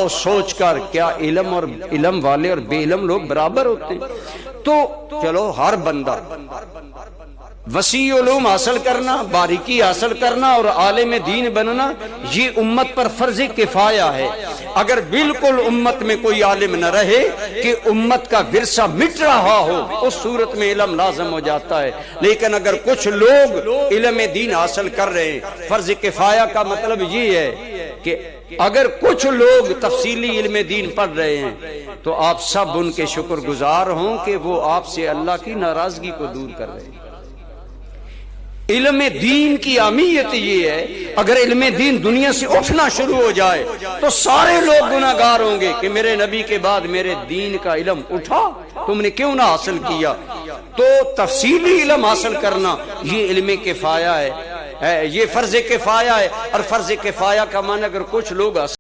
بتاؤ سوچ کر کیا علم اور علم والے اور بے علم لوگ برابر ہوتے ہیں؟ تو چلو ہر بندہ وسیع علوم حاصل کرنا، باریکی حاصل کرنا اور عالم دین بننا یہ امت پر فرض کفایہ ہے۔ اگر بالکل امت میں کوئی عالم نہ رہے کہ امت کا ورثہ مٹ رہا ہو، اس صورت میں علم لازم ہو جاتا ہے۔ لیکن اگر کچھ لوگ علم دین حاصل کر رہے ہیں، فرض کفایہ کا مطلب یہ ہے کہ اگر کچھ لوگ تفصیلی علم دین پڑھ رہے ہیں تو آپ سب ان کے شکر گزار ہوں کہ وہ آپ سے اللہ کی ناراضگی کو دور کر رہے ہیں۔ علم دین کی اہمیت یہ ہے، اگر علم دین دنیا سے اٹھنا شروع ہو جائے تو سارے لوگ گناہگار ہوں گے کہ میرے نبی کے بعد میرے دین کا علم اٹھا، تم نے کیوں نہ حاصل کیا؟ تو تفصیلی علم حاصل کرنا یہ علم کفایہ ہے، یہ فرض کفایہ ہے۔ اور فرض کفایہ کا معنی اگر کچھ لوگ حاصل